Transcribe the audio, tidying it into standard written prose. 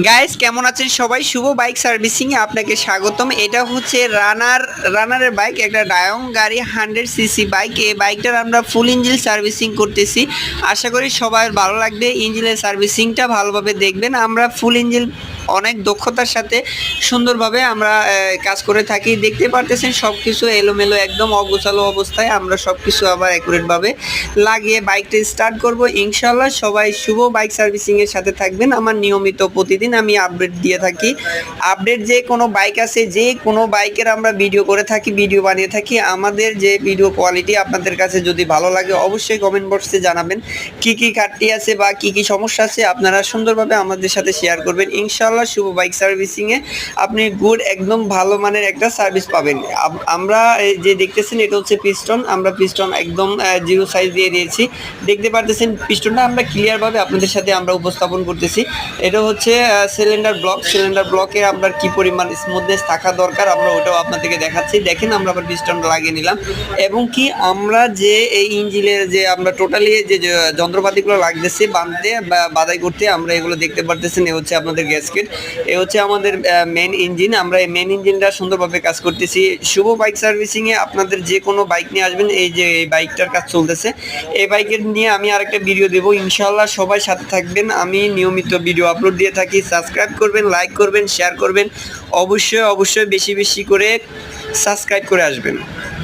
Guys কেমন আছেন সবাই? শুভ বাইক সার্ভিসিং এ আপনাকে স্বাগতম। এটা হচ্ছে রানারের বাইক, একটা ডায়ং গাড়ি 100 সিসি বাইক। এই বাইকটার আমরা ফুল ইঞ্জিন সার্ভিসিং করতেছি। আশা করি সবার ভালো লাগবে। ইঞ্জিনের সার্ভিসিংটা ভালোভাবে দেখবেন। আমরা ফুল ইঞ্জিন অনেক দক্ষতার সাথে সুন্দরভাবে আমরা কাজ করে থাকি। দেখতে পারতেছেন সব কিছু এলোমেলো, একদম অগোছালো অবস্থায়। আমরা সব কিছু আবার অ্যাকুরেটভাবে লাগিয়ে বাইকটা স্টার্ট করব ইনশাল্লাহ। সবাই শুভ বাইক সার্ভিসিংয়ের সাথে থাকবেন। আমার নিয়মিত প্রতিদিন আমি আপডেট দিয়ে থাকি। আপডেট যে কোনো বাইক আছে, যে কোনো বাইকের আমরা ভিডিও করে থাকি, ভিডিও বানিয়ে থাকি। আমাদের যে ভিডিও কোয়ালিটি আপনাদের কাছে যদি ভালো লাগে অবশ্যই কমেন্ট বক্সে জানাবেন কি কি ঘাটতি আছে বা কি কি সমস্যা আছে। আপনারা সুন্দরভাবে আমাদের সাথে শেয়ার করবেন ইনশাল্লাহ। শুভ বাইক সার্ভিসিংয়ে আপনি গুড একদম ভালো মানের একটা সার্ভিস পাবেন। আমরা যে দেখতেছেন এটা হচ্ছে পিস্টন। আমরা পিস্টন একদম জিরো সাইজ দিয়ে দিয়েছি। দেখতে পারতেছেন পিস্টনটা আমরা ক্লিয়ারভাবে আপনাদের সাথে আমরা উপস্থাপন করতেছি। এটা হচ্ছে সিলিন্ডার ব্লকের আপনার কি পরিমাণ স্মুথনেস থাকা দরকার আমরা ওটাও আপনাদেরকে দেখাচ্ছি। দেখেন আমরা আবার পিস্টনটা লাগিয়ে নিলাম, এবং কি আমরা যে এই ইঞ্জিনের যে আমরা টোটালি যে যন্ত্রপাতিগুলো লাগতেছে বাঁধতে বা বাধাই করতে, আমরা এগুলো দেখতে পারতেছেন। এ হচ্ছে আপনাদের গ্যাসকেট, এ হচ্ছে আমাদের মেন ইঞ্জিন। আমরা এই মেন ইঞ্জিনটা সুন্দরভাবে কাজ করতেছি। শুভ বাইক সার্ভিসিংয়ে আপনাদের যে কোনো বাইক নিয়ে আসবেন। এই যে এই বাইকটার কাজ চলতেছে, এই বাইকের নিয়ে আমি আরেকটা ভিডিও দেবো ইনশাল্লাহ। সবাই সাথে থাকবেন। আমি নিয়মিত ভিডিও আপলোড দিয়ে থাকি। সাবস্ক্রাইব করবেন, লাইক করবেন, শেয়ার করবেন। অবশ্যই বেশি বেশি করে সাবস্ক্রাইব করে আসবেন।